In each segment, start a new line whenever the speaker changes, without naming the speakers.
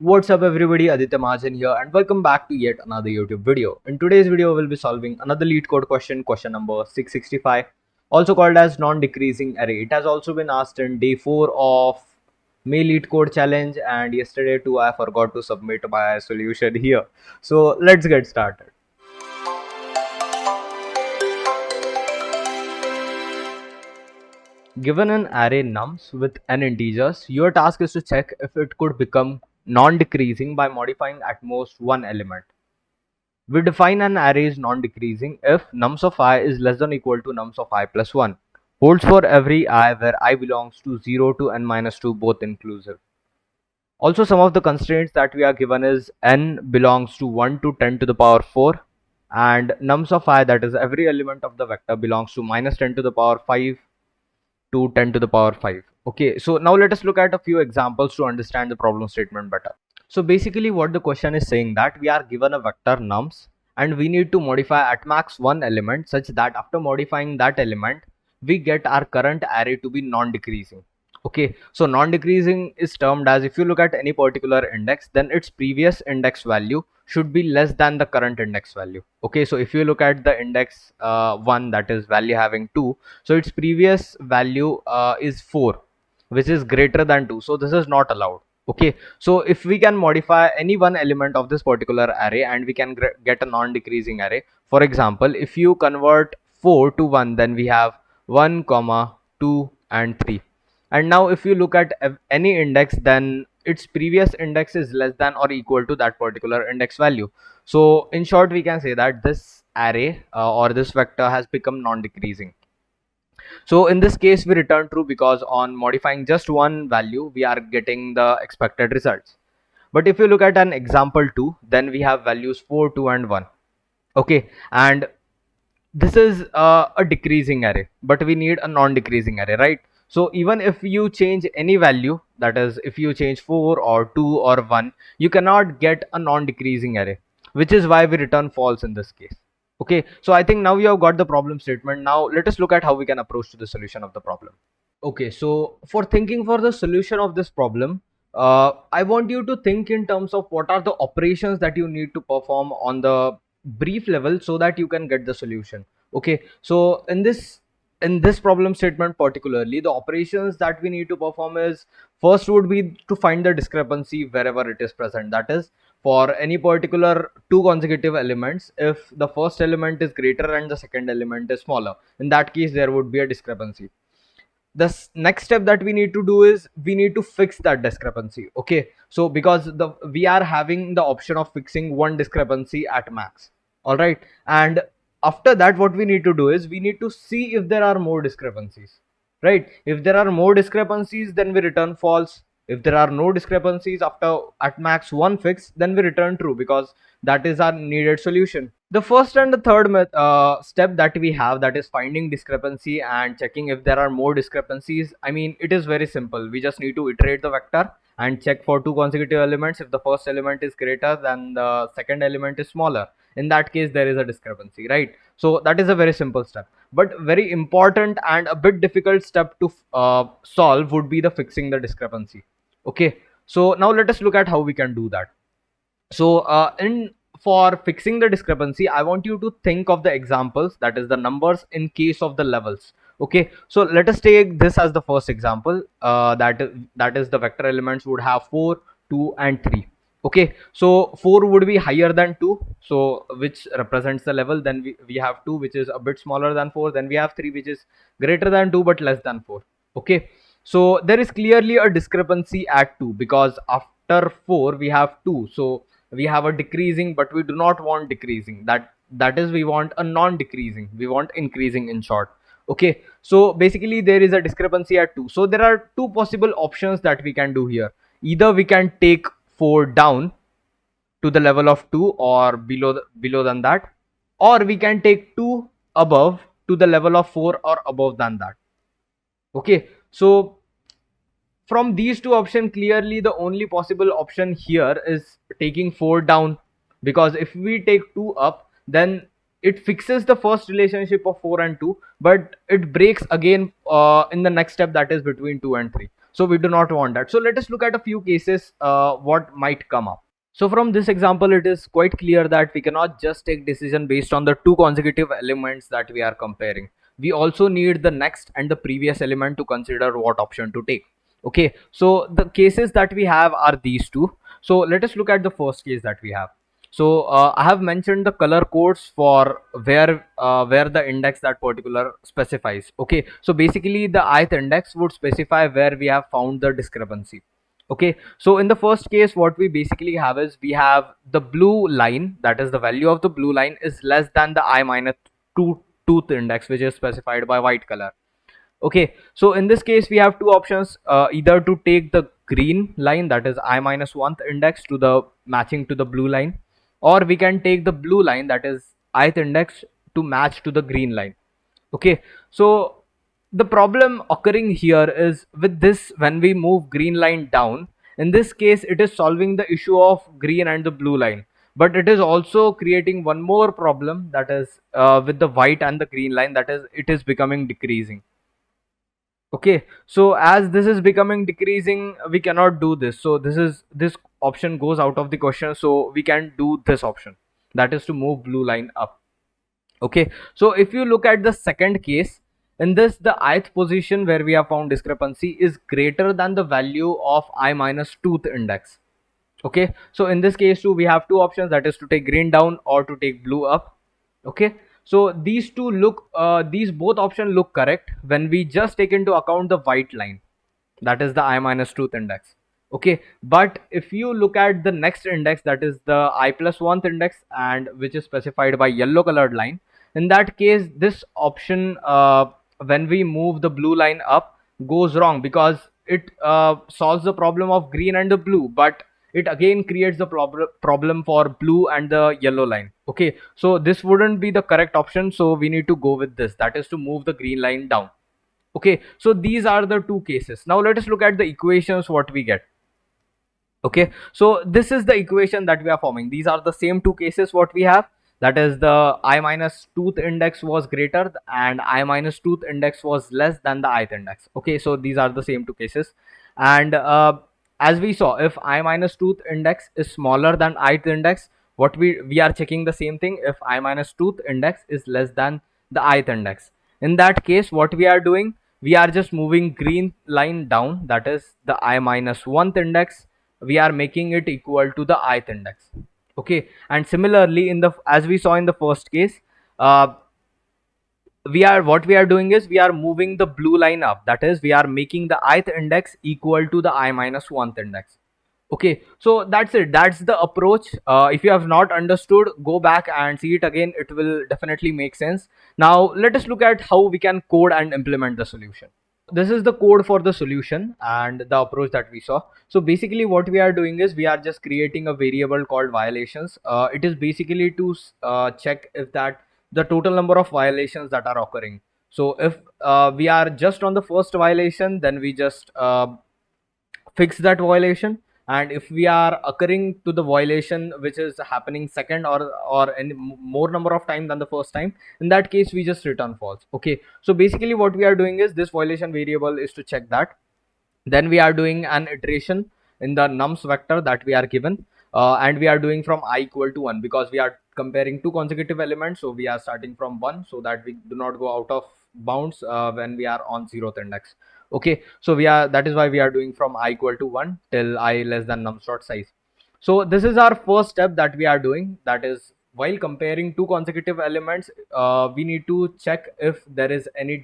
What's up everybody, Aditya Mahajan here and welcome back to yet another YouTube video. In today's video, we'll be solving another lead code question number 665, also called as non-decreasing array. It has also been asked in day 4 of May lead code challenge, and yesterday too I forgot to submit my solution here. So let's get started. Given an array nums with n integers, your task is to check if it could become non-decreasing by modifying at most one element. We define an array as non-decreasing if nums of I is less than or equal to nums of I plus 1. Holds for every I where I belongs to 0 to n minus 2 both inclusive. Also, some of the constraints that we are given is n belongs to 1 to 10 to the power 4, and nums of I, that is every element of the vector, belongs to minus 10 to the power 5 to 10 to the power 5. Okay, so now let us look at a few examples to understand the problem statement better. So basically what the question is saying that we are given a vector nums and we need to modify at max one element such that after modifying that element we get our current array to be non-decreasing. Okay, so non-decreasing is termed as if you look at any particular index, then its previous index value should be less than the current index value. Okay, so if you look at the index 1, that is value having 2, so its previous value is 4, which is greater than 2, so this is not allowed. Okay, so if we can modify any one element of this particular array and we can get a non-decreasing array. For example, if you convert 4 to 1, then we have 1 comma 2 and 3. And now if you look at any index, then its previous index is less than or equal to that particular index value. So in short, we can say that this array or this vector has become non-decreasing. So in this case, we return true because on modifying just one value, we are getting the expected results. But if you look at an example 2, then we have values 4, 2 and 1. Okay, and this is a decreasing array, but we need a non-decreasing array, right? So even if you change any value, that is if you change 4 or 2 or 1, you cannot get a non-decreasing array, which is why we return false in this case. Okay, so I think now you have got the problem statement. Now let us look at how we can approach to the solution of the problem. Okay, so for thinking for the solution of this problem, I want you to think in terms of what are the operations that you need to perform on the brief level so that you can get the solution. Okay, so in this problem statement particularly, the operations that we need to perform is, first would be to find the discrepancy wherever it is present. That is, for any particular two consecutive elements, if the first element is greater and the second element is smaller, in that case there would be a discrepancy. The next step that we need to do is we need to fix that discrepancy. Okay, so because we are having the option of fixing one discrepancy at max. All right, and after that what we need to do is we need to see if there are more discrepancies, right? If there are more discrepancies, then we return false. If there are no discrepancies after at max one fix, then we return true because that is our needed solution. The first and the third step that we have, that is finding discrepancy and checking if there are more discrepancies. I mean, it is very simple. We just need to iterate the vector and check for two consecutive elements. If the first element is greater than the second element is smaller, in that case there is a discrepancy, right? So that is a very simple step, but very important and a bit difficult step to solve would be the fixing the discrepancy. Okay, so now let us look at how we can do that. So in for fixing the discrepancy, I want you to think of the examples, that is the numbers in case of the levels. Okay, so let us take this as the first example. That is the vector elements would have 4, 2 and 3. Okay, so 4 would be higher than 2, so which represents the level. Then we have 2 which is a bit smaller than 4. Then we have 3 which is greater than 2 but less than 4. Okay, so there is clearly a discrepancy at 2 because after 4 we have 2. So we have a decreasing, but we do not want decreasing. That is, we want a non-decreasing, we want increasing in short. Okay, so basically there is a discrepancy at 2. So there are two possible options that we can do here. Either we can take 4 down to the level of 2 or below than that, or we can take 2 above to the level of 4 or above than that. Okay, so from these two options, clearly the only possible option here is taking 4 down, because if we take 2 up, then it fixes the first relationship of 4 and 2, but it breaks again in the next step, that is between 2 and 3. So we do not want that. So let us look at a few cases what might come up. So from this example, it is quite clear that we cannot just take decision based on the two consecutive elements that we are comparing. We also need the next and the previous element to consider what option to take. Okay, so the cases that we have are these two. So let us look at the first case that we have. So I have mentioned the color codes for where the index that particular specifies. Okay, so basically the ith index would specify where we have found the discrepancy. Okay, so in the first case, what we basically have is we have the blue line, that is the value of the blue line is less than the I minus 2 tooth index, which is specified by white color. Okay, so in this case we have two options, either to take the green line, that is I minus 1th index to the matching to the blue line, or we can take the blue line, that is ith index, to match to the green line. Okay, so the problem occurring here is with this, when we move green line down, in this case it is solving the issue of green and the blue line, but it is also creating one more problem, that is with the white and the green line, that is it is becoming decreasing. Okay, so as this is becoming decreasing, we cannot do this, so this option goes out of the question, so we can do this option, that is to move blue line up. Okay, so if you look at the second case, in this the ith position where we have found discrepancy is greater than the value of I minus 2th index. Okay, so in this case too we have two options, that is to take green down or to take blue up. Okay, so these two look these both options look correct when we just take into account the white line, that is the I minus 2th index. Okay, but if you look at the next index, that is the I plus 1th index, and which is specified by yellow colored line, in that case this option, when we move the blue line up, goes wrong, because it solves the problem of green and the blue, but it again creates the problem for blue and the yellow line. Okay, so this wouldn't be the correct option, so we need to go with this, that is to move the green line down. Okay, so these are the two cases. Now let us look at the equations what we get. Okay, so this is the equation that we are forming. These are the same two cases what we have, that is the I minus 2th index was greater and I minus 2th index was less than the ith index. Okay, so these are the same two cases, and as we saw, if I minus 2th index is smaller than ith index, what we are checking the same thing, if I minus 2th index is less than the ith index. In that case, what we are doing, we are just moving green line down, that is the I minus 1th index, we are making it equal to the ith index. Okay, and similarly in the, as we saw in the first case, uh, we are, what we are doing is we are moving the blue line up, that is we are making the ith index equal to the I minus 1th index. Okay, so that's it, that's the approach. If you have not understood, go back and see it again, it will definitely make sense. Now let us look at how we can code and implement the solution. This is the code for the solution and the approach that we saw. So basically what we are doing is we are just creating a variable called violations. It is basically to check if that the total number of violations that are occurring. So if we are just on the first violation, then we just fix that violation, and if we are occurring to the violation which is happening second or any more number of time than the first time, in that case we just return false. Okay, so basically what we are doing is this violation variable is to check that, then we are doing an iteration in the nums vector that we are given, and we are doing from I equal to 1, because we are comparing two consecutive elements, so we are starting from 1 so that we do not go out of bounds when we are on 0th index. Okay, so we are, that is why we are doing from I equal to 1 till I less than nums dot size. So this is our first step that we are doing, that is while comparing two consecutive elements, we need to check if there is any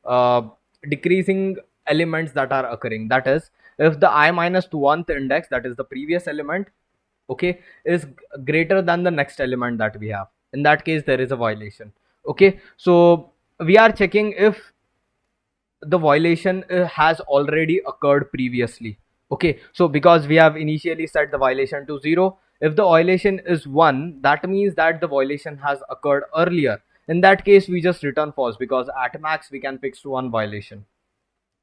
uh, decreasing elements that are occurring, that is if the I minus 1th index, that is the previous element, okay, is greater than the next element that we have, in that case there is a violation. Okay, so we are checking if the violation has already occurred previously. Okay, so because we have initially set the violation to 0, if the violation is 1, that means that the violation has occurred earlier. In that case we just return false, because at max we can fix one violation.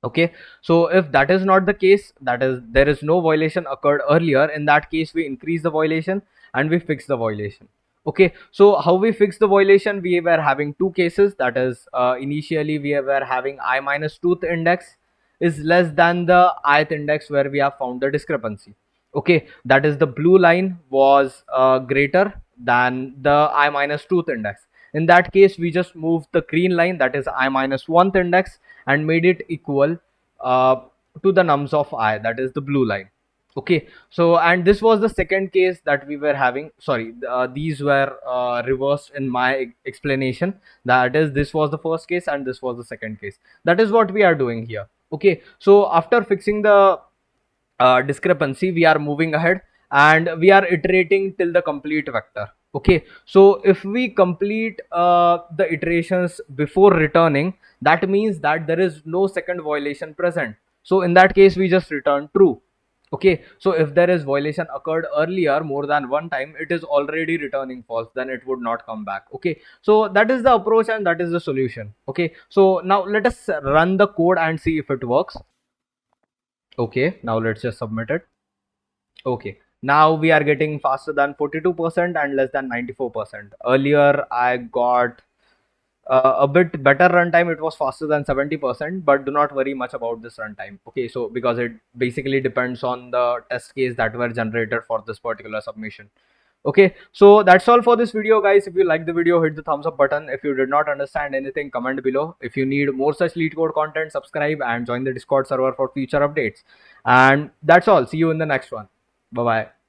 Okay, so if that is not the case, that is there is no violation occurred earlier, in that case we increase the violation and we fix the violation. Okay, so how we fix the violation, we were having two cases, that is initially we were having I minus 2th index is less than the ith index where we have found the discrepancy. Okay, that is the blue line was greater than the I minus 2th index. In that case, we just moved the green line, that is I minus 1th index, and made it equal uh, to the nums of I, that is the blue line. Okay, so and this was the second case that we were having. Sorry, these were reversed in my explanation. That is, this was the first case and this was the second case. That is what we are doing here. Okay, so after fixing the discrepancy, we are moving ahead and we are iterating till the complete vector. Okay, so if we complete the iterations before returning, that means that there is no second violation present. So in that case, we just return true. Okay, so if there is violation occurred earlier more than one time, it is already returning false, then it would not come back. Okay, so that is the approach and that is the solution. Okay, so now let us run the code and see if it works. Okay, now let's just submit it. Okay, now we are getting faster than 42% and less than 94%. Earlier I got a bit better runtime, it was faster than 70%, but do not worry much about this runtime. Okay, so because it basically depends on the test case that were generated for this particular submission. Okay, so that's all for this video, guys. If you like the video, hit the thumbs up button. If you did not understand anything, comment below. If you need more such LeetCode content, subscribe and join the Discord server for future updates. And that's all. See you in the next one. Bye bye.